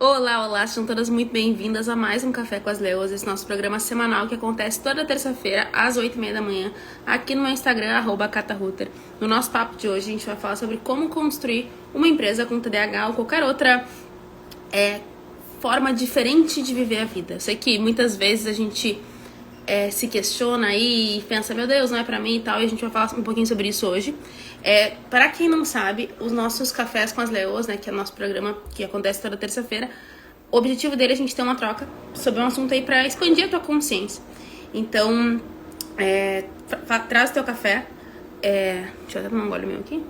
Olá, olá, sejam todas muito bem-vindas a mais um Café com as Leoas, esse nosso programa semanal que acontece toda terça-feira às 8h30 da manhã, aqui no meu Instagram, @cataruter. No nosso papo de hoje, a gente vai falar sobre como construir uma empresa com TDAH ou qualquer outra forma diferente de viver a vida. Eu sei que muitas vezes a gente se questiona aí e pensa, meu Deus, não é pra mim e tal, e a gente vai falar um pouquinho sobre isso hoje. Para quem não sabe, os nossos Cafés com as Leoas, né, que é o nosso programa que acontece toda terça-feira, o objetivo dele é a gente ter uma troca sobre um assunto aí pra expandir a tua consciência. Então, traz o teu café. Deixa eu até tomar um gole meu aqui.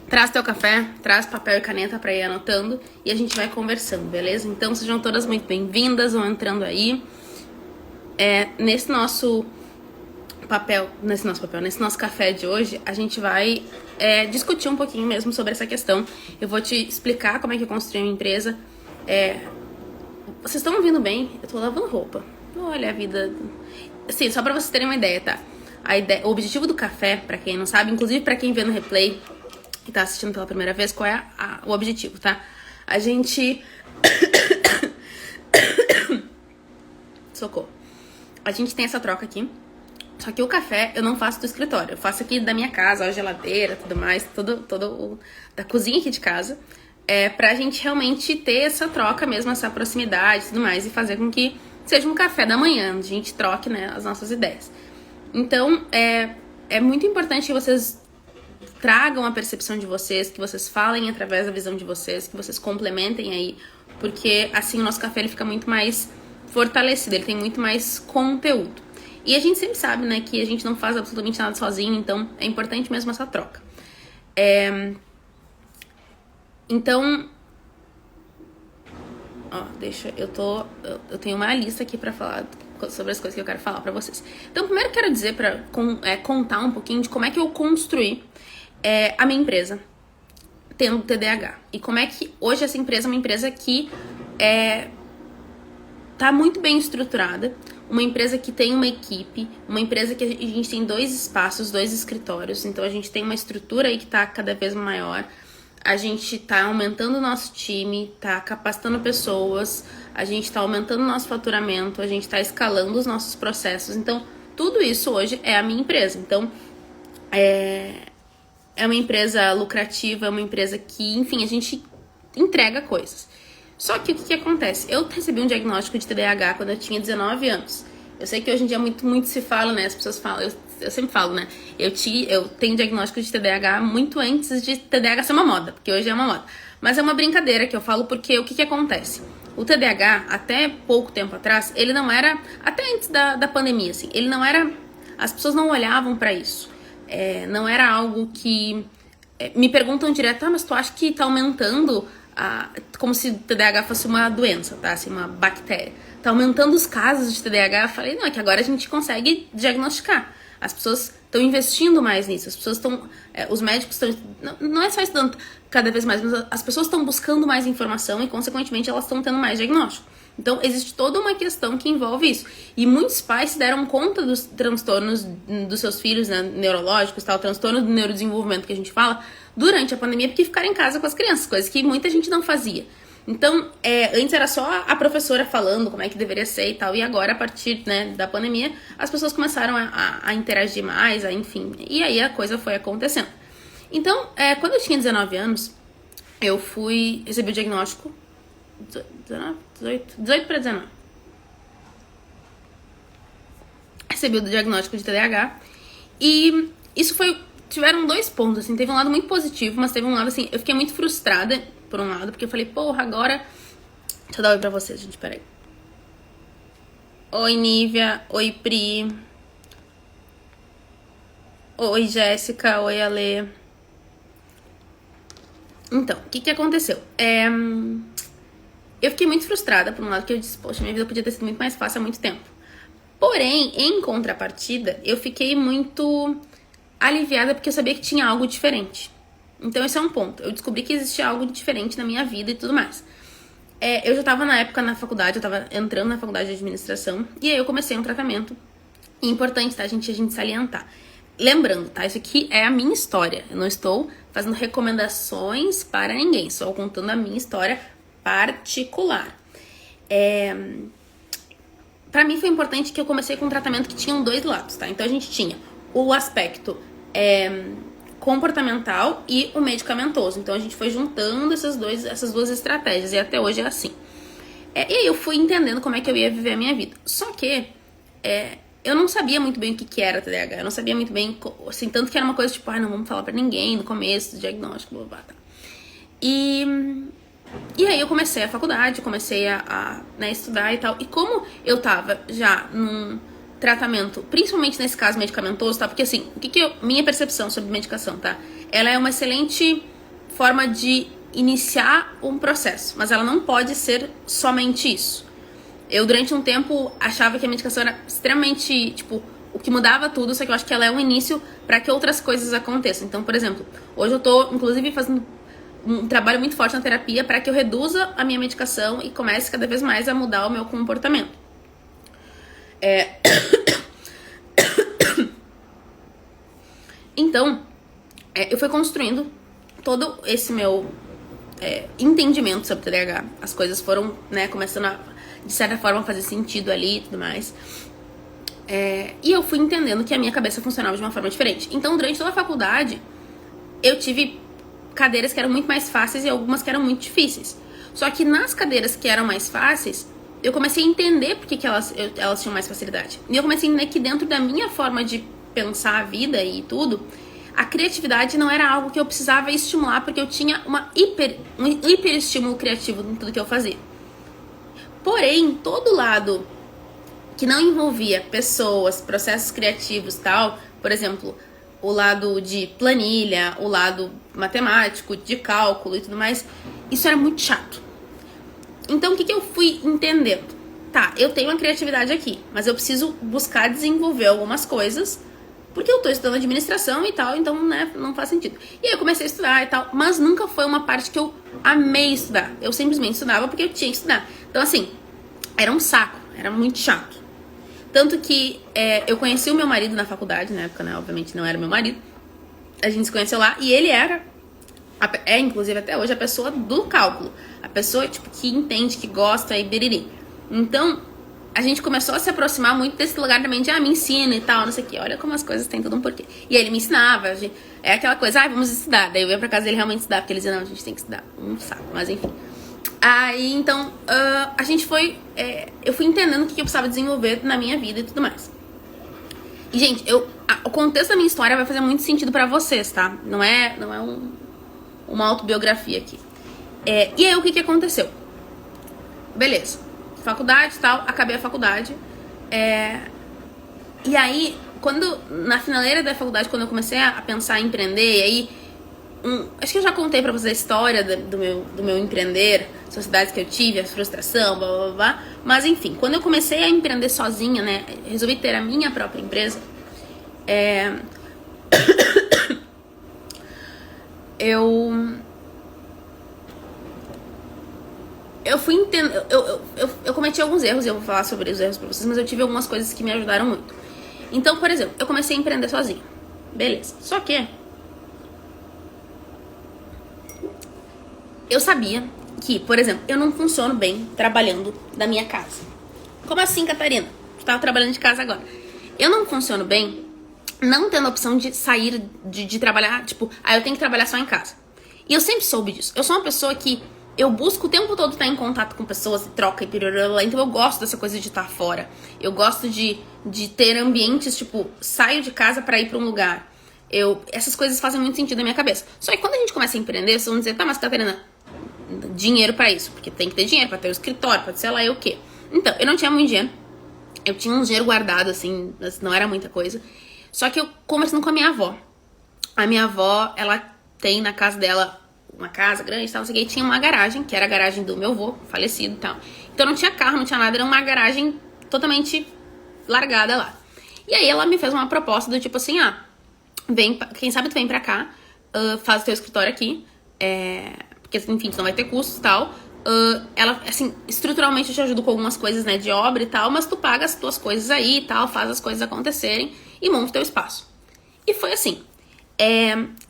Traz teu café, traz papel e caneta pra ir anotando e a gente vai conversando, beleza? Então sejam todas muito bem-vindas, vão entrando aí. Nesse nosso café de hoje, a gente vai discutir um pouquinho mesmo sobre essa questão. Eu vou te explicar como é que eu construí uma empresa. Vocês estão ouvindo bem? Eu tô lavando roupa. Olha a vida. Assim, só pra vocês terem uma ideia, tá? O objetivo do café, pra quem não sabe, inclusive pra quem vê no replay e tá assistindo pela primeira vez, qual é o objetivo, tá? A gente... Socorro. A gente tem essa troca aqui. Só que o café eu não faço do escritório. Eu faço aqui da minha casa, a geladeira, tudo mais, da cozinha aqui de casa. Pra gente realmente ter essa troca mesmo, essa proximidade e tudo mais. E fazer com que seja um café da manhã, a gente troque, né, as nossas ideias. Então, é muito importante que vocês tragam a percepção de vocês, que vocês falem através da visão de vocês, que vocês complementem aí, porque assim o nosso café ele fica muito mais fortalecido, ele tem muito mais conteúdo. E a gente sempre sabe, né, que a gente não faz absolutamente nada sozinho, então é importante mesmo essa troca. Então, eu tenho uma lista aqui pra falar sobre as coisas que eu quero falar pra vocês. Então, primeiro eu quero dizer contar um pouquinho de como é que eu construí a minha empresa tendo TDAH. E como é que hoje essa empresa é uma empresa que tá muito bem estruturada, uma empresa que tem uma equipe, uma empresa que a gente tem 2 espaços, 2 escritórios, então a gente tem uma estrutura aí que tá cada vez maior, a gente tá aumentando o nosso time, tá capacitando pessoas, a gente tá aumentando o nosso faturamento, a gente tá escalando os nossos processos, então tudo isso hoje é a minha empresa. Então, é uma empresa lucrativa, é uma empresa que, enfim, a gente entrega coisas. Só que o que acontece? Eu recebi um diagnóstico de TDAH quando eu tinha 19 anos. Eu sei que hoje em dia muito se fala, né? As pessoas falam, eu sempre falo, né? Eu tenho diagnóstico de TDAH muito antes de TDAH ser uma moda, porque hoje é uma moda. Mas é uma brincadeira que eu falo porque o que acontece? O TDAH, até pouco tempo atrás, ele não era, até antes da pandemia, assim, ele não era, as pessoas não olhavam pra isso. Não era algo que... me perguntam direto, mas tu acha que tá aumentando... como se o TDAH fosse uma doença, tá? Assim, uma bactéria. Tá aumentando os casos de TDAH. Eu falei, não, é que agora a gente consegue diagnosticar. As pessoas estão investindo mais nisso. As pessoas estão... os médicos estão... Não é só estudando cada vez mais, mas as pessoas estão buscando mais informação e, consequentemente, elas estão tendo mais diagnóstico. Então, existe toda uma questão que envolve isso. E muitos pais se deram conta dos transtornos dos seus filhos, né, neurológicos, tal, transtorno do neurodesenvolvimento que a gente fala, durante a pandemia, porque ficaram em casa com as crianças, coisas que muita gente não fazia. Então, antes era só a professora falando como é que deveria ser e tal, e agora, a partir, né, da pandemia, as pessoas começaram a interagir mais, enfim, e aí a coisa foi acontecendo. Então, quando eu tinha 19 anos, eu recebi o diagnóstico, 18 para 19. Recebi o diagnóstico de TDAH, e isso tiveram 2 pontos, assim, teve um lado muito positivo, mas teve um lado, assim, eu fiquei muito frustrada, por um lado, porque eu falei, porra, agora... Deixa eu dar um oi pra vocês, gente, peraí. Oi, Nívia, oi, Pri. Oi, Jéssica, oi, Ale. Então, o que aconteceu? Eu fiquei muito frustrada, por um lado, que eu disse, poxa, minha vida podia ter sido muito mais fácil há muito tempo. Porém, em contrapartida, eu fiquei muito aliviada porque eu sabia que tinha algo diferente. Então esse é um ponto. Eu descobri que existia algo diferente na minha vida e tudo mais. Eu já tava na época na faculdade, eu tava entrando na faculdade de administração, e aí eu comecei um tratamento. E é importante, tá, a gente salientar. lembrando, tá? Isso aqui é a minha história. Eu não estou fazendo recomendações para ninguém. Estou contando a minha história particular. Pra mim foi importante que eu comecei com um tratamento que tinha dois lados, tá? Então a gente tinha o aspecto comportamental e o medicamentoso. Então a gente foi juntando essas duas estratégias e até hoje é assim. E aí eu fui entendendo como é que eu ia viver a minha vida. Só que eu não sabia muito bem o que era TDAH. Eu não sabia muito bem, assim, tanto que era uma coisa tipo, não vamos falar pra ninguém no começo do diagnóstico, blá, blá, blá. E aí eu comecei a faculdade, comecei a estudar e tal. E como eu tava já num tratamento, principalmente nesse caso medicamentoso, tá? Porque assim, minha percepção sobre medicação, tá? Ela é uma excelente forma de iniciar um processo, mas ela não pode ser somente isso. Eu, durante um tempo, achava que a medicação era extremamente, tipo, o que mudava tudo, só que eu acho que ela é um início para que outras coisas aconteçam. Então, por exemplo, hoje eu tô, inclusive, fazendo um trabalho muito forte na terapia para que eu reduza a minha medicação e comece cada vez mais a mudar o meu comportamento. Então, eu fui construindo todo esse meu entendimento sobre TDAH. As coisas foram, começando a, de certa forma, fazer sentido ali e tudo mais. E eu fui entendendo que a minha cabeça funcionava de uma forma diferente. Então, durante toda a faculdade, eu tive cadeiras que eram muito mais fáceis e algumas que eram muito difíceis. Só que nas cadeiras que eram mais fáceis, eu comecei a entender por que elas tinham mais facilidade. E eu comecei a entender que dentro da minha forma de pensar a vida e tudo, a criatividade não era algo que eu precisava estimular, porque eu tinha um hiper estímulo criativo em tudo que eu fazia. Porém, todo lado que não envolvia pessoas, processos criativos e tal, por exemplo, o lado de planilha, o lado matemático, de cálculo e tudo mais, isso era muito chato. Então, o que eu fui entendendo? Tá, eu tenho uma criatividade aqui, mas eu preciso buscar desenvolver algumas coisas, porque eu tô estudando administração e tal, então, não faz sentido. E aí eu comecei a estudar e tal, mas nunca foi uma parte que eu amei estudar. Eu simplesmente estudava porque eu tinha que estudar. Então, assim, era um saco, era muito chato. Tanto que eu conheci o meu marido na faculdade, na época, obviamente não era meu marido. A gente se conheceu lá e ele era, inclusive até hoje, a pessoa do cálculo. A pessoa, tipo, que entende, que gosta e biriri. Então, a gente começou a se aproximar muito desse lugar também de, me ensina e tal, não sei o quê. Olha como as coisas têm todo um porquê. E aí ele me ensinava, é aquela coisa, vamos estudar. Daí eu ia pra casa dele realmente estudar, porque ele dizia, não, a gente tem que estudar. Um saco, mas enfim. Aí, então, a gente foi... eu fui entendendo o que eu precisava desenvolver na minha vida e tudo mais. E, gente, o contexto da minha história vai fazer muito sentido pra vocês, tá? Não é uma autobiografia aqui. E aí, o que aconteceu? Beleza. Faculdade e tal, acabei a faculdade. E aí, na finaleira da faculdade, quando eu comecei a pensar em empreender, e aí... acho que eu já contei pra vocês a história do meu empreender, as sociedades que eu tive, a frustração, blá, blá, blá. Mas enfim, quando eu comecei a empreender sozinha, resolvi ter a minha própria empresa, eu fui entendendo, eu cometi alguns erros, e eu vou falar sobre os erros pra vocês, mas eu tive algumas coisas que me ajudaram muito. Então, por exemplo, eu comecei a empreender sozinha, beleza, só que eu sabia que, por exemplo, eu não funciono bem trabalhando da minha casa. Como assim, Catarina? Tu tava trabalhando de casa agora. Eu não funciono bem não tendo a opção de sair, de trabalhar, tipo, eu tenho que trabalhar só em casa. E eu sempre soube disso. Eu sou uma pessoa que eu busco o tempo todo estar em contato com pessoas e troca e pirorã, então eu gosto dessa coisa de estar fora. Eu gosto de ter ambientes, tipo, saio de casa pra ir pra um lugar. Essas coisas fazem muito sentido na minha cabeça. Só que quando a gente começa a empreender, vocês vão dizer, tá, mas Catarina, dinheiro pra isso, porque tem que ter dinheiro pra ter o escritório, pra sei lá o quê. Então, eu não tinha muito dinheiro. Eu tinha um dinheiro guardado, assim, não era muita coisa. Só que eu conversando com a minha avó. A minha avó, ela tem na casa dela uma casa grande e tal, não sei o quê, e tinha uma garagem, que era a garagem do meu avô, falecido e tal. Então não tinha carro, não tinha nada, era uma garagem totalmente largada lá. E aí ela me fez uma proposta do tipo assim, quem sabe tu vem pra cá, faz o teu escritório aqui, porque, enfim, tu não vai ter custos e tal. Ela, assim, estruturalmente eu te ajudo com algumas coisas, de obra e tal, mas tu paga as tuas coisas aí e tal, faz as coisas acontecerem e monta o teu espaço. E foi assim.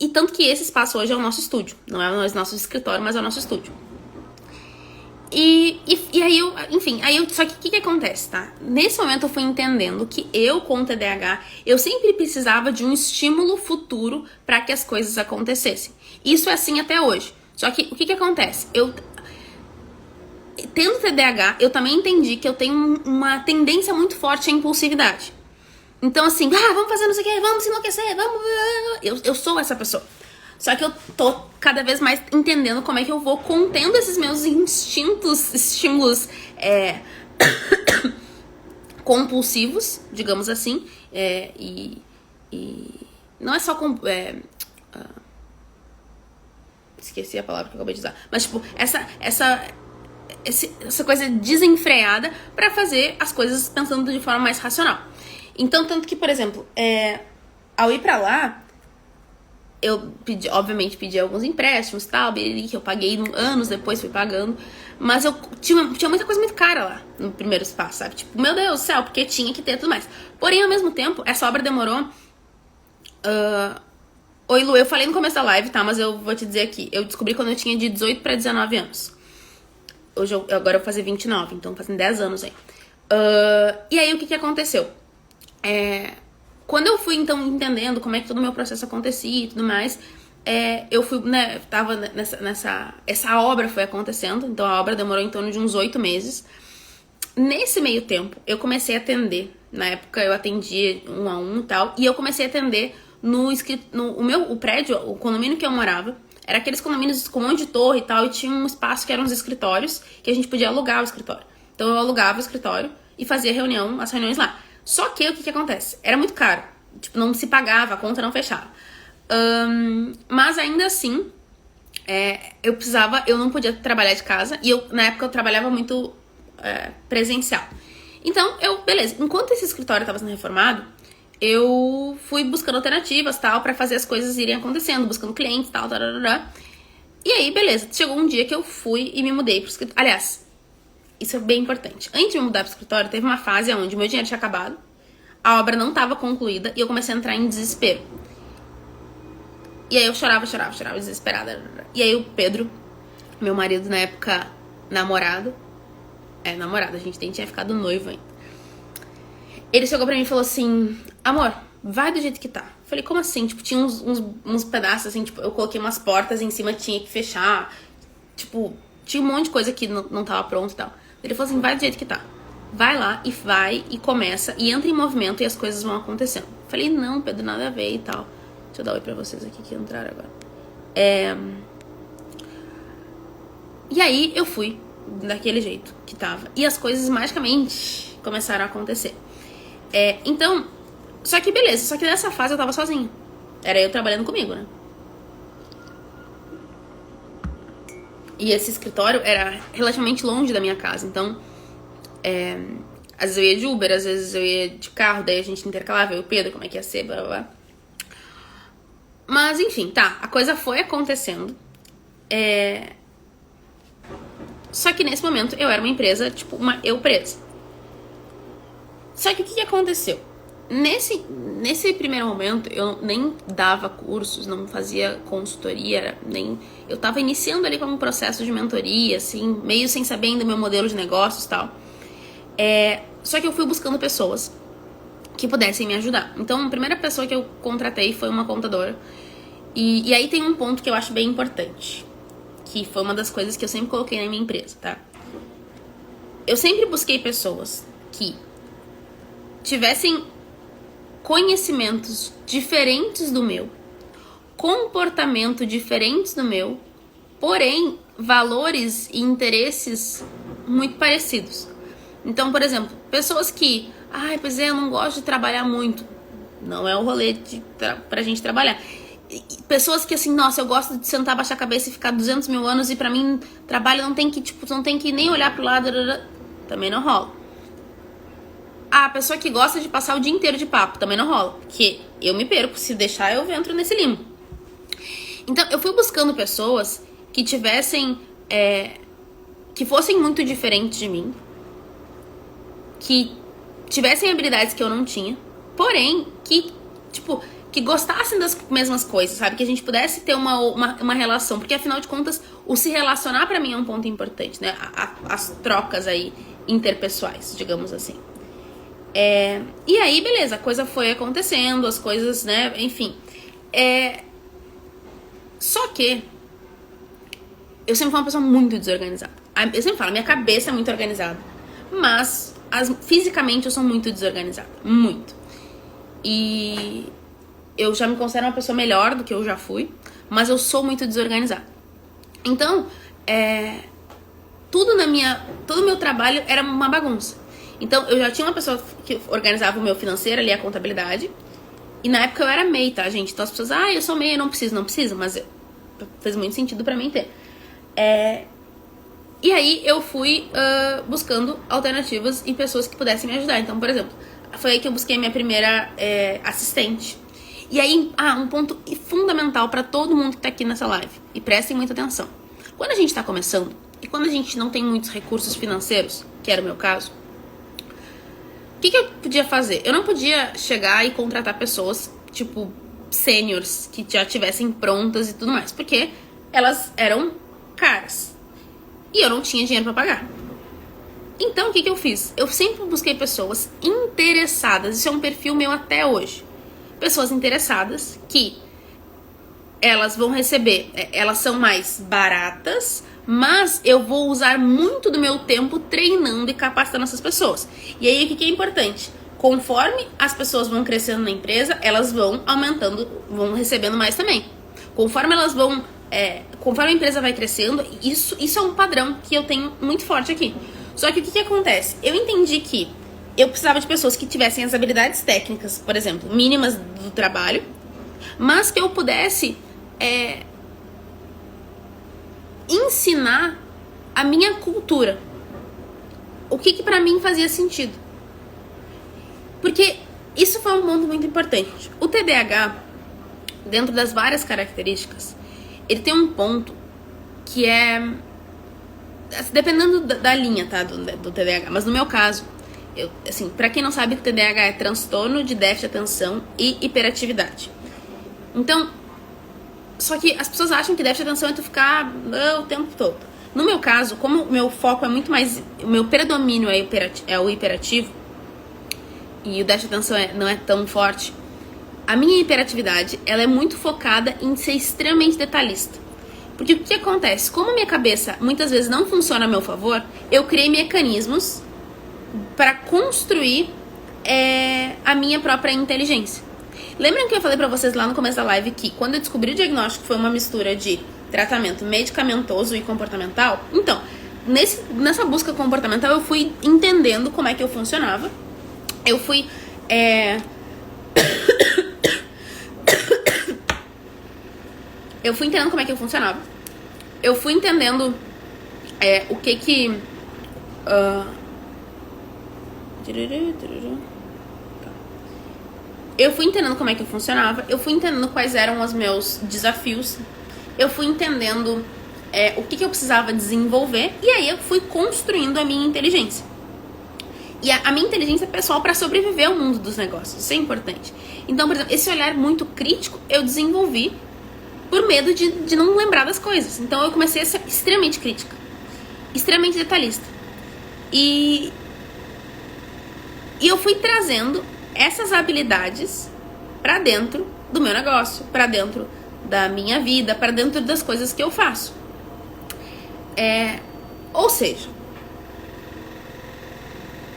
E tanto que esse espaço hoje é o nosso estúdio. Não é o nosso escritório, mas é o nosso estúdio. E aí só que o que acontece, tá? Nesse momento eu fui entendendo que eu, com TDAH, eu sempre precisava de um estímulo futuro para que as coisas acontecessem. Isso é assim até hoje. Só que o que acontece? Tendo TDAH, eu também entendi que eu tenho uma tendência muito forte à impulsividade. Então assim, vamos fazer não sei o que, vamos se enlouquecer, vamos... Eu sou essa pessoa. Só que eu tô cada vez mais entendendo como é que eu vou contendo esses meus estímulos compulsivos, digamos assim. E não é só... esqueci a palavra que eu acabei de usar. Mas, tipo, essa coisa desenfreada pra fazer as coisas pensando de forma mais racional. Então, tanto que, por exemplo, ao ir pra lá... Eu obviamente pedi alguns empréstimos e tal, que eu paguei anos depois, fui pagando. Mas eu tinha muita coisa muito cara lá no primeiro espaço, sabe? Tipo, meu Deus do céu, porque tinha que ter tudo mais. Porém, ao mesmo tempo, essa obra demorou... Oi, Lu, eu falei no começo da live, tá? Mas eu vou te dizer aqui. Eu descobri quando eu tinha de 18 pra 19 anos. Agora eu vou fazer 29, então fazendo 10 anos aí. E aí, o que aconteceu? Quando eu fui, então, entendendo como é que todo o meu processo acontecia e tudo mais, eu fui, né, tava essa obra foi acontecendo, então a obra demorou em torno de uns 8 meses. Nesse meio tempo, eu comecei a atender, na época eu atendia 1 a 1 e tal, e eu comecei a atender o prédio, o condomínio que eu morava, era aqueles condomínios com um monte de torre e tal, e tinha um espaço que eram os escritórios, que a gente podia alugar o escritório. Então eu alugava o escritório e fazia as reuniões lá. Só que o que acontece? Era muito caro. Tipo, não se pagava, a conta não fechava. Mas ainda assim, eu não podia trabalhar de casa. E na época eu trabalhava muito presencial. Então, beleza. Enquanto esse escritório estava sendo reformado, eu fui buscando alternativas, tal, pra fazer as coisas irem acontecendo, buscando clientes, tal. E aí, beleza. Chegou um dia que eu fui e me mudei pro escritório. Aliás, isso é bem importante. Antes de me mudar pro escritório, teve uma fase onde o meu dinheiro tinha acabado, a obra não estava concluída e eu comecei a entrar em desespero. E aí eu chorava, desesperada. E aí o Pedro, meu marido na época, namorado, a gente nem tinha ficado noivo ainda. Ele chegou pra mim e falou assim: amor, vai do jeito que tá. Eu falei, como assim? Tipo, tinha uns pedaços assim, tipo, eu coloquei umas portas em cima, tinha que fechar. Tipo, tinha um monte de coisa que não tava pronto e tal. Ele falou assim, vai do jeito que tá. Vai lá e vai e começa e entra em movimento e as coisas vão acontecendo. Falei, não, Pedro, nada a ver e tal. Deixa eu dar oi pra vocês aqui que entraram agora. E aí eu fui daquele jeito que tava. E as coisas magicamente começaram a acontecer. Então, só que beleza. Só que nessa fase eu tava sozinha. Era eu trabalhando comigo, né? E esse escritório era relativamente longe da minha casa. Então, às vezes eu ia de Uber, às vezes eu ia de carro. Daí a gente intercalava, eu e o Pedro, como é que ia ser, blá, blá, blá. Mas, enfim, tá. A coisa foi acontecendo. Só que nesse momento eu era uma empresa, tipo, uma eu presa. Só que o que aconteceu? Nesse primeiro momento, eu nem dava cursos, não fazia consultoria, eu tava iniciando ali com um processo de mentoria, assim, meio sem saber ainda meu modelo de negócios e tal. Só que eu fui buscando pessoas que pudessem me ajudar. Então, a primeira pessoa que eu contratei foi uma contadora. E aí tem um ponto que eu acho bem importante, que foi uma das coisas que eu sempre coloquei na minha empresa, tá? Eu sempre busquei pessoas que tivessem conhecimentos diferentes do meu, comportamento diferentes do meu, porém valores e interesses muito parecidos. Então, por exemplo, pessoas que, pois eu não gosto de trabalhar muito, não é o rolê pra gente trabalhar. Pessoas que assim, nossa, eu gosto de sentar, baixar a cabeça e ficar 200 mil anos e pra mim trabalho não tem que nem olhar pro lado, também não rola. A pessoa que gosta de passar o dia inteiro de papo, também não rola, porque eu me perco, se deixar eu entro nesse limbo. Então eu fui buscando pessoas que tivessem, que fossem muito diferentes de mim, que tivessem habilidades que eu não tinha, porém que, tipo, que gostassem das mesmas coisas, sabe? Que a gente pudesse ter uma relação. Porque, afinal de contas, o se relacionar pra mim é um ponto importante, né? As trocas aí interpessoais, digamos assim. E aí, beleza, a coisa foi acontecendo, as coisas, né? Enfim. Só que eu sempre fui uma pessoa muito desorganizada. Eu sempre falo, minha cabeça é muito organizada. Mas, fisicamente, eu sou muito desorganizada. Muito. E eu já me considero uma pessoa melhor do que eu já fui, mas eu sou muito desorganizada. Então, todo o meu trabalho era uma bagunça. Então, eu já tinha uma pessoa que organizava o meu financeiro ali, a contabilidade. E na época eu era MEI, tá, gente? Então as pessoas, eu sou MEI, eu não preciso, mas fez muito sentido pra mim ter. E aí eu fui buscando alternativas e pessoas que pudessem me ajudar. Então, por exemplo, foi aí que eu busquei a minha primeira assistente. E aí, um ponto fundamental pra todo mundo que tá aqui nessa live. E prestem muita atenção. Quando a gente tá começando, e quando a gente não tem muitos recursos financeiros, que era o meu caso, o que eu podia fazer? Eu não podia chegar e contratar pessoas, tipo, sêniors, que já estivessem prontas e tudo mais. Porque elas eram caras. E eu não tinha dinheiro pra pagar. Então, o que eu fiz? Eu sempre busquei pessoas interessadas. Isso é um perfil meu até hoje. Pessoas interessadas que elas vão receber, elas são mais baratas, mas eu vou usar muito do meu tempo treinando e capacitando essas pessoas. E aí, o que é importante? Conforme as pessoas vão crescendo na empresa, elas vão aumentando, vão recebendo mais também. Conforme elas vão... conforme a empresa vai crescendo, isso é um padrão que eu tenho muito forte aqui. Só que o que acontece? Eu entendi que eu precisava de pessoas que tivessem as habilidades técnicas, por exemplo, mínimas do trabalho, mas que eu pudesse ensinar a minha cultura. O que pra mim fazia sentido. Porque isso foi um ponto muito importante. O TDAH, dentro das várias características, ele tem um ponto que dependendo da linha, tá, do TDAH. Mas no meu caso, assim, pra quem não sabe, o TDAH é transtorno de déficit de atenção e hiperatividade. Então, só que as pessoas acham que déficit de atenção é tu ficar o tempo todo. No meu caso, como o meu foco é muito mais... O meu predomínio é o hiperativo, e o déficit de atenção não é tão forte, a minha hiperatividade, ela é muito focada em ser extremamente detalhista. Porque o que acontece? Como a minha cabeça muitas vezes não funciona a meu favor, eu criei mecanismos para construir a minha própria inteligência. Lembram que eu falei pra vocês lá no começo da live que quando eu descobri o diagnóstico foi uma mistura de tratamento medicamentoso e comportamental? Então, nessa busca comportamental eu fui entendendo como é que eu funcionava. Eu fui... Eu fui entendendo como é que eu funcionava. Eu fui entendendo o que eu fui entendendo como é que eu funcionava. Eu fui entendendo quais eram os meus desafios. Eu fui entendendo o que eu precisava desenvolver. E aí eu fui construindo a minha inteligência. E a minha inteligência pessoal para sobreviver ao mundo dos negócios. Isso é importante. Então, por exemplo, esse olhar muito crítico eu desenvolvi por medo de não lembrar das coisas. Então eu comecei a ser extremamente crítica, extremamente detalhista. E eu fui trazendo essas habilidades pra dentro do meu negócio, pra dentro da minha vida, pra dentro das coisas que eu faço. Ou seja,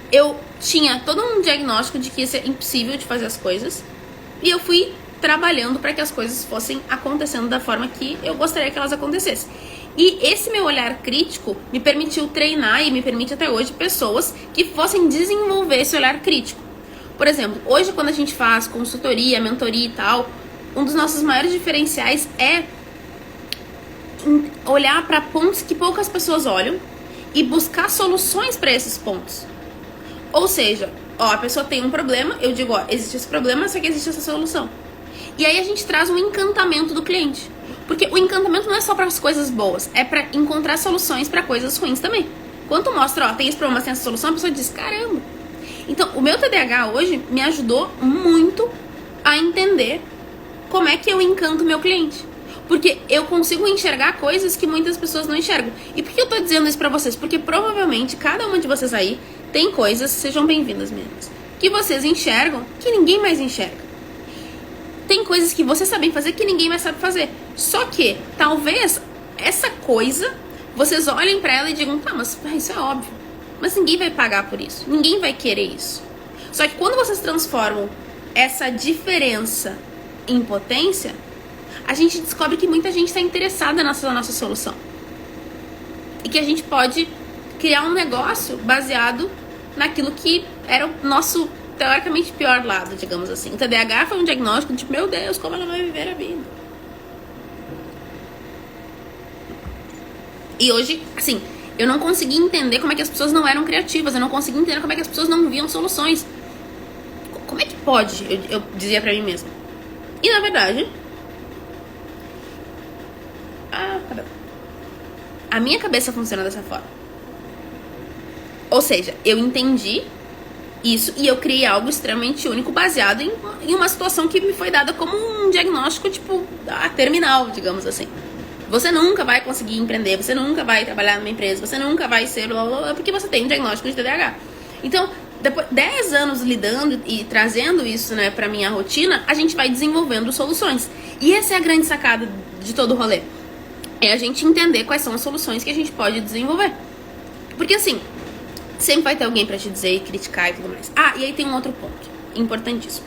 eu tinha todo um diagnóstico de que ia ser impossível de fazer as coisas, e eu fui trabalhando para que as coisas fossem acontecendo da forma que eu gostaria que elas acontecessem. E esse meu olhar crítico me permitiu treinar, e me permite até hoje, pessoas que fossem desenvolver esse olhar crítico. Por exemplo, hoje quando a gente faz consultoria, mentoria e tal, um dos nossos maiores diferenciais é olhar para pontos que poucas pessoas olham e buscar soluções para esses pontos. Ou seja, a pessoa tem um problema, eu digo, existe esse problema, só que existe essa solução. E aí a gente traz um encantamento do cliente. Porque o encantamento não é só para as coisas boas, é para encontrar soluções para coisas ruins também. Quando mostra, tem esse problema, tem essa solução, a pessoa diz, caramba. Então, o meu TDAH hoje me ajudou muito a entender como é que eu encanto meu cliente? Porque eu consigo enxergar coisas que muitas pessoas não enxergam. E por que eu tô dizendo isso pra vocês? Porque provavelmente cada uma de vocês aí tem coisas, sejam bem-vindas meninas, que vocês enxergam que ninguém mais enxerga. Tem coisas que vocês sabem fazer que ninguém mais sabe fazer. Só que, talvez, essa coisa, vocês olhem pra ela e digam, tá, mas isso é óbvio. Mas ninguém vai pagar por isso. Ninguém vai querer isso. Só que quando vocês transformam essa diferença em potência, a gente descobre que muita gente está interessada nessa nossa solução. E que a gente pode criar um negócio baseado naquilo que era o nosso, teoricamente, pior lado, digamos assim. O TDAH foi um diagnóstico de tipo, meu Deus, como ela vai viver a vida. E hoje, assim, eu não consegui entender como é que as pessoas não eram criativas. Eu não consegui entender como é que as pessoas não viam soluções. Como é que pode? Eu dizia pra mim mesma. E, na verdade... a minha cabeça funciona dessa forma. Ou seja, eu entendi isso e eu criei algo extremamente único baseado em uma situação que me foi dada como um diagnóstico, tipo, terminal, digamos assim. Você nunca vai conseguir empreender, você nunca vai trabalhar numa empresa, você nunca vai ser porque você tem um diagnóstico de TDAH. Então, depois 10 anos lidando e trazendo isso, né, pra minha rotina, a gente vai desenvolvendo soluções. E essa é a grande sacada de todo o rolê. É a gente entender quais são as soluções que a gente pode desenvolver. Porque assim, sempre vai ter alguém pra te dizer e criticar e tudo mais. Ah, e aí tem um outro ponto importantíssimo.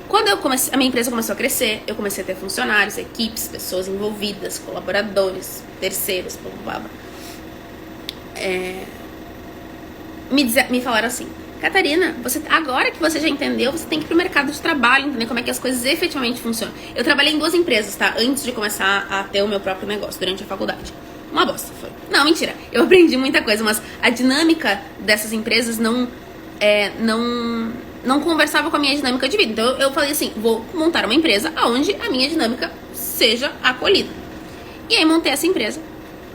Quando a minha empresa começou a crescer, eu comecei a ter funcionários, equipes, pessoas envolvidas, colaboradores, terceiros, blá blá blá. Me falaram assim, Catarina, agora que você já entendeu, você tem que ir pro mercado de trabalho, entender como é que as coisas efetivamente funcionam. Eu trabalhei em 2 empresas, tá? Antes de começar a ter o meu próprio negócio, durante a faculdade. Uma bosta foi. Não, mentira. Eu aprendi muita coisa, mas a dinâmica dessas empresas não conversava com a minha dinâmica de vida. Então eu falei assim, vou montar uma empresa onde a minha dinâmica seja acolhida. E aí montei essa empresa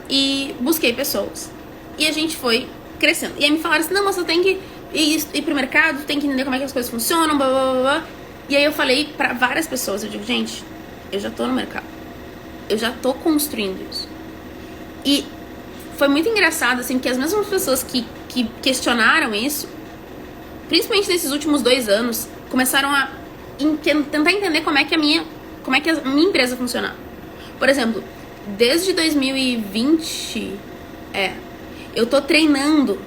e busquei pessoas. E a gente foi crescendo. E aí me falaram assim, não, mas você tem que ir pro mercado, tem que entender como é que as coisas funcionam, blá blá blá blá. E aí eu falei pra várias pessoas, eu digo, gente, eu já tô no mercado. Eu já tô construindo isso. E foi muito engraçado, assim, que as mesmas pessoas que questionaram isso, principalmente nesses últimos 2 anos, começaram a tentar entender como é que a minha empresa funciona. Por exemplo, desde 2020, eu tô treinando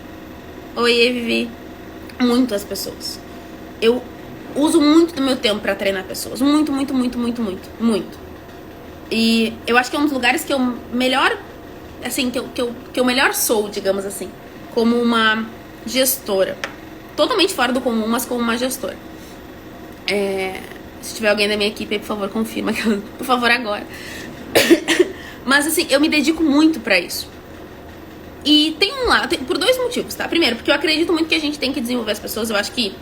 Vivi, muito as pessoas. Eu uso muito do meu tempo pra treinar pessoas. Muito. E eu acho que é um dos lugares que eu melhor, assim, que eu melhor sou, digamos assim, como uma gestora. Totalmente fora do comum, mas como uma gestora. Se tiver alguém da minha equipe aí, por favor, confirma. Por favor, agora. Mas assim, eu me dedico muito pra isso. E tem por 2 motivos, tá? Primeiro, porque eu acredito muito que a gente tem que desenvolver as pessoas. Eu acho que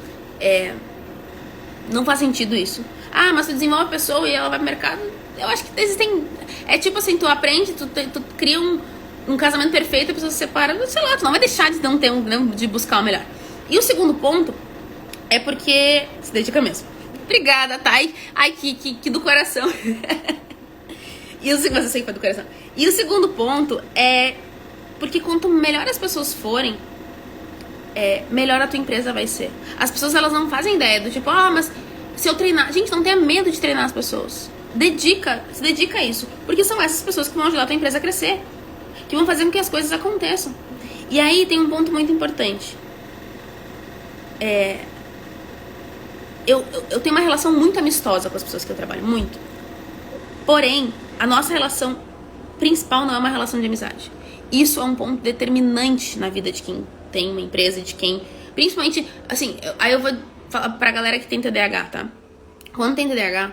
não faz sentido isso. Ah, mas tu desenvolve a pessoa e ela vai pro mercado. Eu acho que existem... É tipo assim, tu aprende, tu cria um casamento perfeito, a pessoa se separa, sei lá, tu não vai deixar de não ter de buscar o melhor. E o segundo ponto é porque... Se dedica mesmo. Obrigada, tá? Ai, que do coração. Mas eu sei que foi do coração. E o segundo ponto é... Porque quanto melhor as pessoas forem, melhor a tua empresa vai ser. As pessoas, elas não fazem ideia do tipo, mas se eu treinar... Gente, não tenha medo de treinar as pessoas. Se dedica a isso. Porque são essas pessoas que vão ajudar a tua empresa a crescer. Que vão fazer com que as coisas aconteçam. E aí tem um ponto muito importante. Eu tenho uma relação muito amistosa com as pessoas que eu trabalho. Muito. Porém, a nossa relação principal não é uma relação de amizade. Isso é um ponto determinante na vida de quem tem uma empresa, de quem... Principalmente, assim, aí eu vou falar pra galera que tem TDAH, tá? Quando tem TDAH,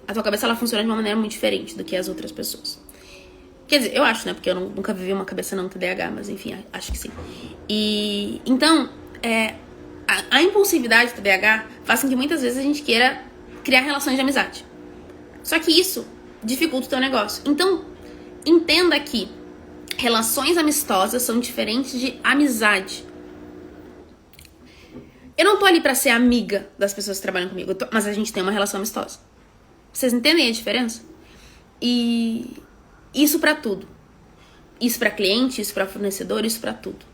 a tua cabeça, ela funciona de uma maneira muito diferente do que as outras pessoas. Quer dizer, eu acho, né? Porque eu nunca vivi uma cabeça não TDAH, mas enfim, acho que sim. E então, a impulsividade do TDAH faz com que muitas vezes a gente queira criar relações de amizade. Só que isso dificulta o teu negócio. Então, entenda que relações amistosas são diferentes de amizade. Eu não tô ali pra ser amiga das pessoas que trabalham comigo, mas a gente tem uma relação amistosa. Vocês entendem a diferença? E isso pra tudo. Isso pra cliente, isso pra fornecedor, isso pra tudo.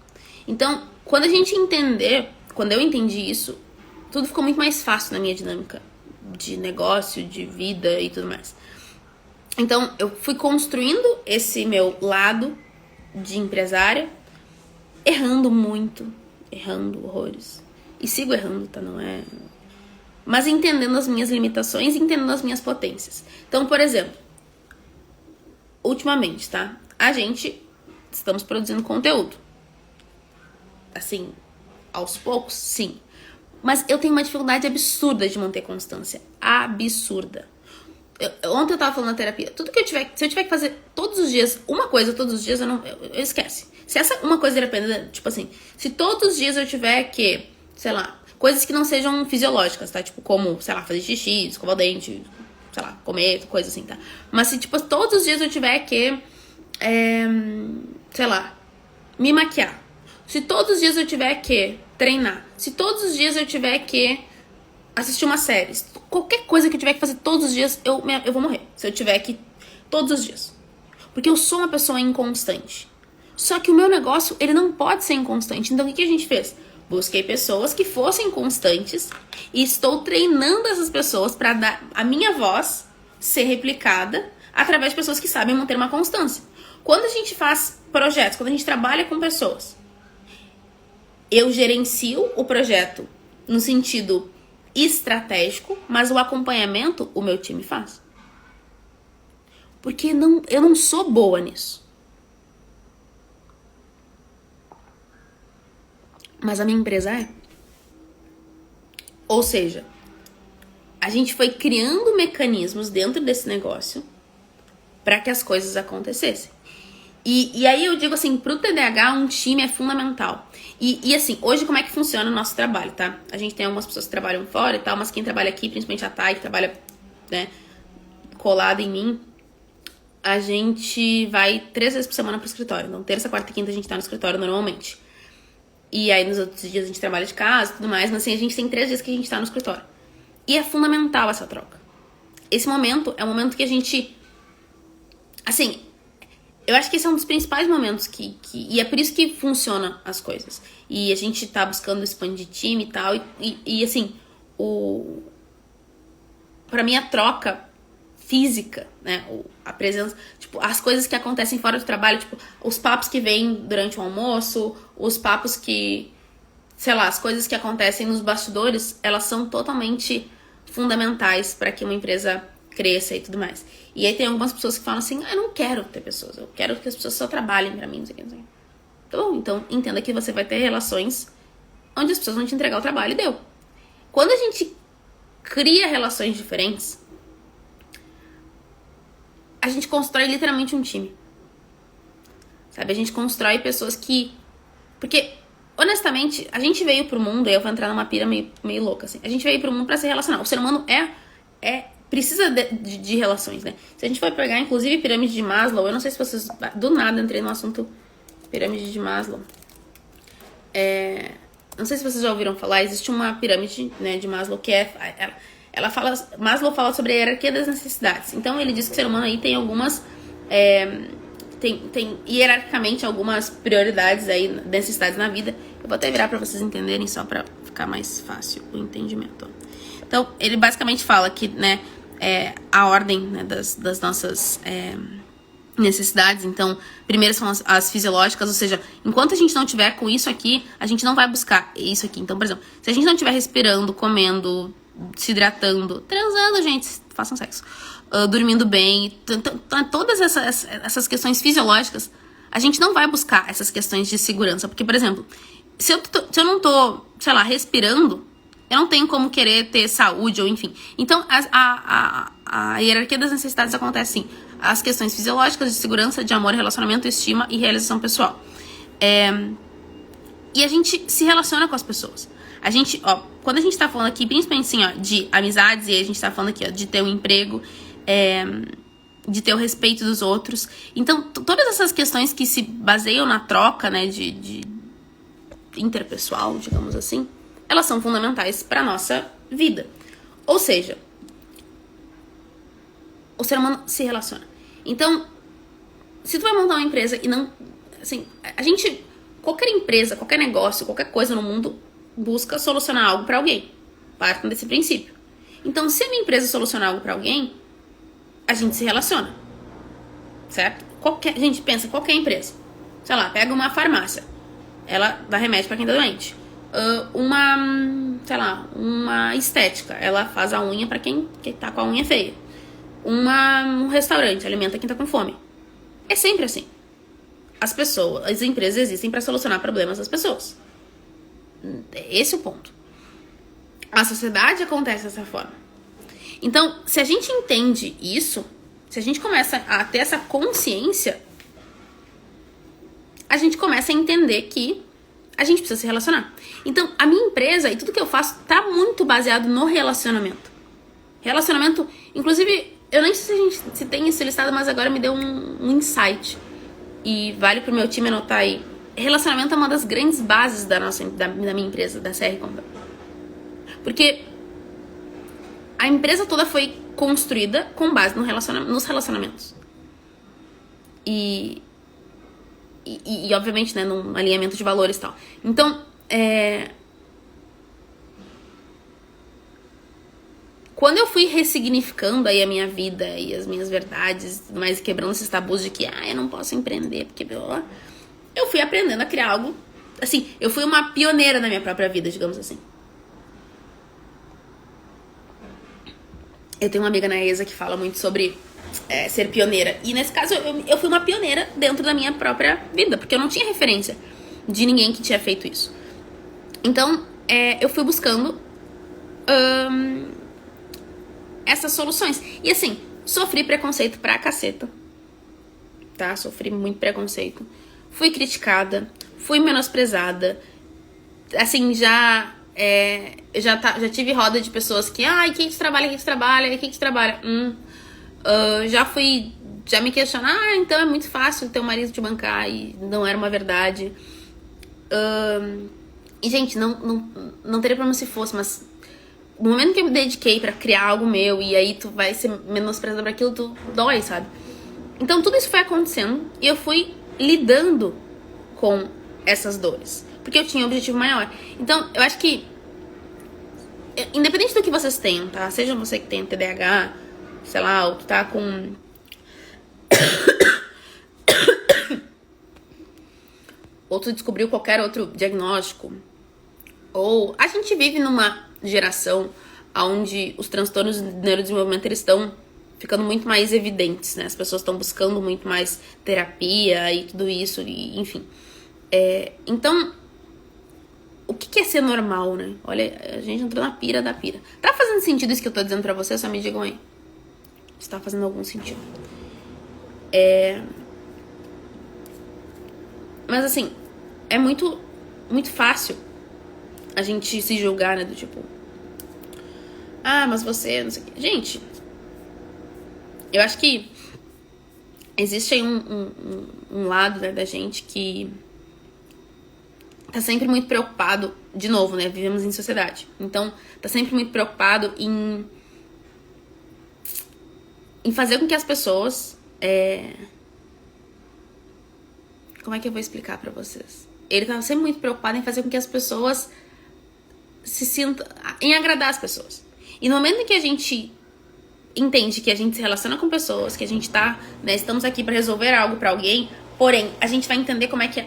Então, quando eu entendi isso, tudo ficou muito mais fácil na minha dinâmica de negócio, de vida e tudo mais. Então, eu fui construindo esse meu lado de empresária, errando muito, errando horrores. E sigo errando, tá? Não é... Mas entendendo as minhas limitações e entendendo as minhas potências. Então, por exemplo, ultimamente, tá? Estamos produzindo conteúdo. Assim, aos poucos, sim. Mas eu tenho uma dificuldade absurda de manter constância. Absurda. Ontem eu tava falando na terapia. Se eu tiver que fazer todos os dias uma coisa todos os dias, eu esquece. Se essa uma coisa depende, tipo assim, se todos os dias eu tiver que, sei lá, coisas que não sejam fisiológicas, tá? Tipo, como, sei lá, fazer xixi, escovar o dente, sei lá, comer, coisa assim, tá? Mas se, tipo, todos os dias eu tiver que, sei lá, me maquiar. Se todos os dias eu tiver que treinar. Se todos os dias eu tiver que assistir uma série. Qualquer coisa que eu tiver que fazer todos os dias, eu vou morrer. Se eu tiver que... Todos os dias. Porque eu sou uma pessoa inconstante. Só que o meu negócio, ele não pode ser inconstante. Então, o que a gente fez? Busquei pessoas que fossem constantes e estou treinando essas pessoas para dar a minha voz ser replicada através de pessoas que sabem manter uma constância. Quando a gente faz projetos, quando a gente trabalha com pessoas, eu gerencio o projeto no sentido estratégico, mas o acompanhamento o meu time faz. Porque eu não sou boa nisso. Mas a minha empresa é. Ou seja, a gente foi criando mecanismos dentro desse negócio para que as coisas acontecessem. E aí eu digo assim, pro TDAH um time é fundamental. E assim, hoje como é que funciona o nosso trabalho, tá? A gente tem algumas pessoas que trabalham fora e tal, mas quem trabalha aqui, principalmente a Thay, que trabalha, né, colada em mim, a gente vai 3 vezes por semana pro escritório. Então, terça, quarta e quinta a gente tá no escritório normalmente. E aí nos outros dias a gente trabalha de casa e tudo mais, mas assim, a gente tem 3 dias que a gente tá no escritório. E é fundamental essa troca. Esse momento é um momento que a gente... Assim, eu acho que esse é um dos principais momentos e é por isso que funcionam as coisas. E a gente tá buscando expandir time e tal. E assim, pra mim a troca física, né? A presença, tipo, as coisas que acontecem fora do trabalho, tipo, os papos que vêm durante o almoço, os papos que, sei lá, as coisas que acontecem nos bastidores, elas são totalmente fundamentais para que uma empresa cresça e tudo mais. E aí tem algumas pessoas que falam assim, eu não quero ter pessoas, eu quero que as pessoas só trabalhem pra mim, não sei o que, não sei o que. Tá bom, então entenda que você vai ter relações onde as pessoas vão te entregar o trabalho e deu. Quando a gente cria relações diferentes, a gente constrói literalmente um time. Sabe, a gente constrói pessoas que... Porque, honestamente, a gente veio pro mundo, e eu vou entrar numa pira meio louca, assim. A gente veio pro mundo pra se relacionar. O ser humano precisa de relações, né? Se a gente for pegar, inclusive, pirâmide de Maslow, eu não sei se vocês... Do nada entrei no assunto pirâmide de Maslow. Não sei se vocês já ouviram falar, existe uma pirâmide, né, de Maslow que Maslow fala sobre a hierarquia das necessidades. Então ele diz que o ser humano aí tem algumas... Tem hierarquicamente algumas prioridades aí, necessidades na vida. Eu vou até virar pra vocês entenderem, só pra ficar mais fácil o entendimento. Então, ele basicamente fala que, né, a ordem, né, das nossas necessidades. Então, primeiro são as fisiológicas, ou seja, enquanto a gente não tiver com isso aqui, a gente não vai buscar isso aqui. Então, por exemplo, se a gente não estiver respirando, comendo, se hidratando, transando, gente, façam sexo, dormindo bem, todas essas questões fisiológicas, a gente não vai buscar essas questões de segurança. Porque, por exemplo, se eu não tô, sei lá, respirando, eu não tenho como querer ter saúde ou enfim. Então, a hierarquia das necessidades acontece assim. As questões fisiológicas de segurança, de amor, relacionamento, estima e realização pessoal. E a gente se relaciona com as pessoas. A gente, quando a gente tá falando aqui, principalmente assim, de amizades, e a gente tá falando aqui, de ter um emprego, de ter o respeito dos outros. Então, todas essas questões que se baseiam na troca, né, de interpessoal, digamos assim, elas são fundamentais para nossa vida. Ou seja, o ser humano se relaciona. Então, se tu vai montar uma empresa e não... Assim, qualquer empresa, qualquer negócio, qualquer coisa no mundo busca solucionar algo pra alguém. Partam desse princípio. Então, se a minha empresa solucionar algo pra alguém, a gente se relaciona. Certo? A gente pensa, qualquer empresa. Sei lá, pega uma farmácia. Ela dá remédio pra quem tá doente. Uma estética. Ela faz a unha pra quem tá com a unha feia. Um restaurante alimenta quem tá com fome. É sempre assim. As empresas existem pra solucionar problemas das pessoas. Esse é o ponto. A sociedade acontece dessa forma. Então, se a gente entende isso, se a gente começa a ter essa consciência, a gente começa a entender que a gente precisa se relacionar. Então, a minha empresa e tudo que eu faço tá muito baseado no relacionamento. Relacionamento, inclusive, eu nem sei se tem isso listado, mas agora me deu um insight. E vale pro meu time anotar aí. Relacionamento é uma das grandes bases da minha empresa, da CR Conta. Porque a empresa toda foi construída com base nos relacionamentos. E obviamente, né, num alinhamento de valores e tal. Então, quando eu fui ressignificando aí a minha vida e as minhas verdades e tudo mais, quebrando esses tabus de que, eu não posso empreender, porque... Eu fui aprendendo a criar algo... Assim, eu fui uma pioneira na minha própria vida, digamos assim. Eu tenho uma amiga na ESA que fala muito sobre ser pioneira. E nesse caso, eu fui uma pioneira dentro da minha própria vida, porque eu não tinha referência de ninguém que tinha feito isso. Então, eu fui buscando essas soluções. E assim, sofri preconceito pra caceta. Tá? Sofri muito preconceito. Fui criticada, fui menosprezada. Assim, já tive roda de pessoas que... quem que trabalha? Já me questionar, então é muito fácil ter um marido te bancar, e não era uma verdade. E, gente, não teria problema se fosse, mas no momento que eu me dediquei pra criar algo meu, e aí tu vai ser menosprezado por aquilo, tu dói, sabe? Então tudo isso foi acontecendo, e eu fui lidando com essas dores, porque eu tinha um objetivo maior. Então, eu acho que independente do que vocês tenham, tá? Seja você que tem TDAH, sei lá, ou tu tá com... ou tu descobriu qualquer outro diagnóstico, ou a gente vive numa geração onde os transtornos de neurodesenvolvimento eles estão ficando muito mais evidentes, né? As pessoas estão buscando muito mais terapia e tudo isso, e, enfim. Então, o que é ser normal, né? Olha, a gente entrou na pira da pira. Tá fazendo sentido isso que eu tô dizendo pra vocês? Só me digam aí se tá fazendo algum sentido. Mas assim, é muito, muito fácil a gente se julgar, né? Do tipo, mas você, não sei o quê. Gente, eu acho que existe aí um lado, né, da gente que tá sempre muito preocupado, de novo, né? Vivemos em sociedade. Então, tá sempre muito preocupado em fazer com que as pessoas... Como é que eu vou explicar pra vocês? Ele tá sempre muito preocupado em fazer com que as pessoas se sintam... em agradar as pessoas. E no momento em que a gente entende que a gente se relaciona com pessoas, que a gente tá, né, estamos aqui pra resolver algo pra alguém, porém, a gente vai entender como é que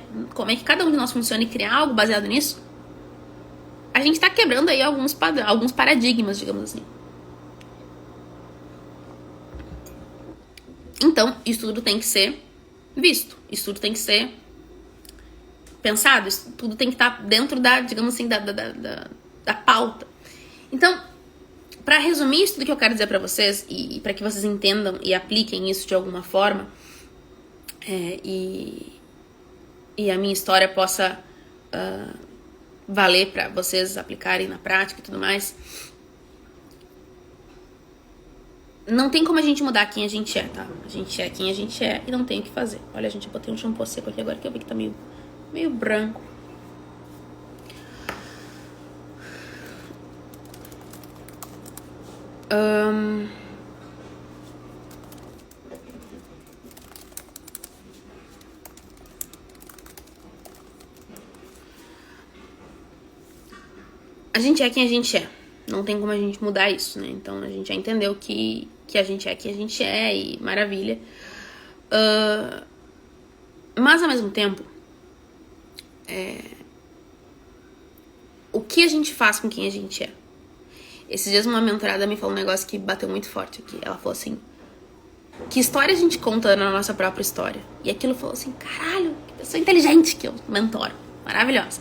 cada um de nós funciona e criar algo baseado nisso, a gente tá quebrando aí alguns paradigmas, digamos assim. Então, isso tudo tem que ser visto, isso tudo tem que ser pensado, isso tudo tem que estar dentro da, digamos assim, da pauta. Então, pra resumir isso tudo que eu quero dizer pra vocês, e pra que vocês entendam e apliquem isso de alguma forma, e a minha história possa valer pra vocês aplicarem na prática e tudo mais, não tem como a gente mudar quem a gente é, tá? A gente é quem a gente é e não tem o que fazer. Olha, gente, eu botei um shampoo seco aqui agora que eu vi que tá meio branco. a gente é quem a gente é. Não tem como a gente mudar isso, né? Então a gente já entendeu que a gente é quem a gente é e maravilha. Mas ao mesmo tempo, o que a gente faz com quem a gente é? Esses dias uma mentorada me falou um negócio que bateu muito forte aqui. Ela falou assim, que história a gente conta na nossa própria história? E aquilo falou assim, caralho, que pessoa inteligente que eu mentoro. Maravilhosa.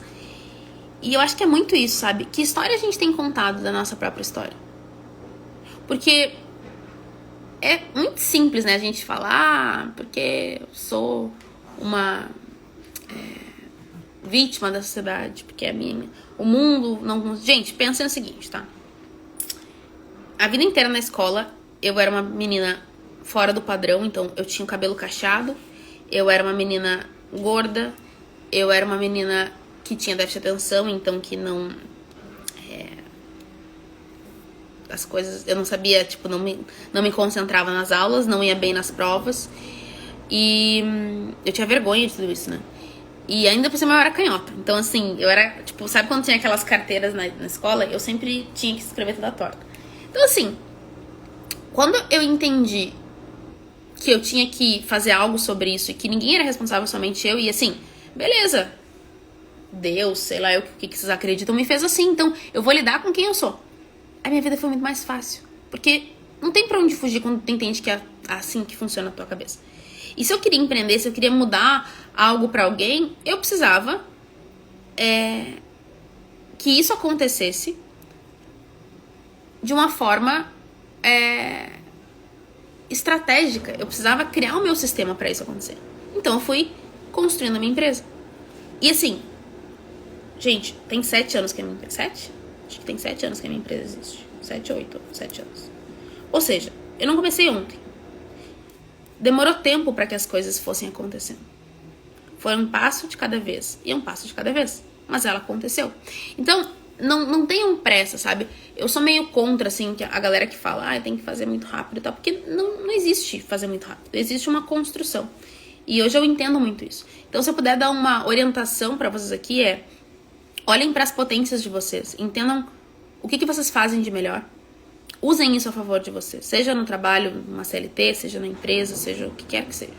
E eu acho que é muito isso, sabe? Que história a gente tem contado da nossa própria história? Porque é muito simples, né? A gente falar, porque eu sou uma vítima da sociedade, porque o mundo não... Gente, pensa no seguinte, tá? A vida inteira na escola, eu era uma menina fora do padrão, então eu tinha o cabelo cacheado, eu era uma menina gorda, eu era uma menina que tinha déficit de atenção, então que não... as coisas... Eu não sabia, tipo, não me concentrava nas aulas, não ia bem nas provas. E eu tinha vergonha de tudo isso, né? E ainda por cima eu era canhota. Então, assim, eu era... Tipo, sabe quando tinha aquelas carteiras na escola? Eu sempre tinha que escrever toda torta. Então, assim, quando eu entendi que eu tinha que fazer algo sobre isso e que ninguém era responsável, somente eu, e assim, beleza, Deus, sei lá, o que vocês acreditam, me fez assim, então eu vou lidar com quem eu sou. A minha vida foi muito mais fácil, porque não tem pra onde fugir quando tu entende que é assim que funciona a tua cabeça. E se eu queria empreender, se eu queria mudar algo pra alguém, eu precisava que isso acontecesse de uma forma estratégica. Eu precisava criar o meu sistema pra isso acontecer. Então eu fui construindo a minha empresa. E assim, gente, tem 7 anos que a minha empresa... 7? Acho que tem 7 anos que a minha empresa existe. 7 ou 8, 7 anos. Ou seja, eu não comecei ontem. Demorou tempo pra que as coisas fossem acontecendo. Foi um passo de cada vez. E um passo de cada vez. Mas ela aconteceu. Então, não tenham pressa, sabe? Eu sou meio contra, assim, que a galera que fala, tem que fazer muito rápido e tal. Porque não existe fazer muito rápido. Existe uma construção. E hoje eu entendo muito isso. Então, se eu puder dar uma orientação pra vocês aqui, olhem pras potências de vocês. Entendam o que vocês fazem de melhor. Usem isso a favor de vocês. Seja no trabalho, numa CLT, seja na empresa, seja o que quer que seja.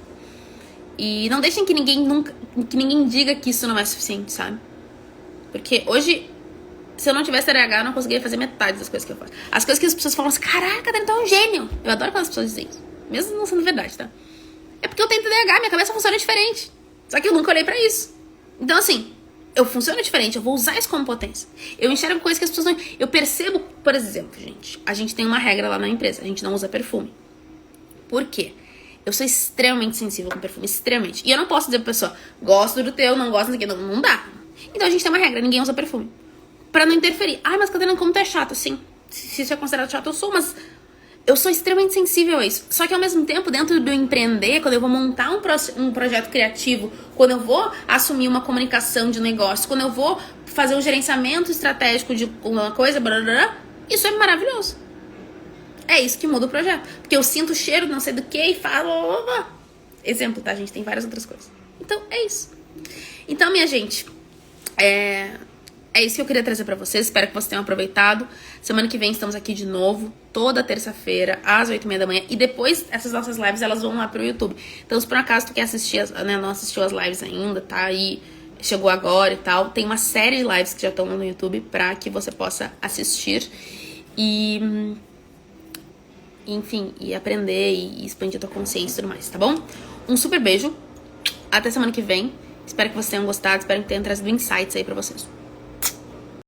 E não deixem que ninguém diga que isso não é suficiente, sabe? Porque hoje, se eu não tivesse TDAH, eu não conseguiria fazer metade das coisas que eu faço. As coisas que as pessoas falam assim, caraca, Dani, tu é um gênio. Eu adoro quando as pessoas dizem isso. Mesmo não sendo verdade, tá? É porque eu tenho TDAH, minha cabeça funciona diferente. Só que eu nunca olhei pra isso. Então, assim, eu funciono diferente, eu vou usar isso como potência. Eu enxergo coisas que as pessoas não... Eu percebo, por exemplo, gente, a gente tem uma regra lá na empresa, a gente não usa perfume. Por quê? Eu sou extremamente sensível com perfume, extremamente. E eu não posso dizer pra pessoa, gosto do teu, não gosto daqui, não dá. Então a gente tem uma regra, ninguém usa perfume. Pra não interferir. Mas Catarina, como tu é chata, sim. Se isso é considerado chato, eu sou, mas... Eu sou extremamente sensível a isso. Só que ao mesmo tempo, dentro do empreender, quando eu vou montar um projeto criativo, quando eu vou assumir uma comunicação de negócio, quando eu vou fazer um gerenciamento estratégico de uma coisa, blá, blá, blá, isso é maravilhoso. É isso que muda o projeto. Porque eu sinto o cheiro, não sei do que, e falo... Blá, blá, blá. Exemplo, tá, gente? Tem várias outras coisas. Então, é isso. Então, minha gente, é isso que eu queria trazer pra vocês. Espero que vocês tenham aproveitado. Semana que vem estamos aqui de novo, toda terça-feira, às 8h30 da manhã. E depois, essas nossas lives, elas vão lá pro YouTube. Então, se por acaso tu quer assistir, não assistiu as lives ainda, tá aí, chegou agora e tal, tem uma série de lives que já estão no YouTube pra que você possa assistir e... enfim, e aprender e expandir a tua consciência e tudo mais, tá bom? Um super beijo. Até semana que vem. Espero que vocês tenham gostado. Espero que tenha trazido insights aí pra vocês.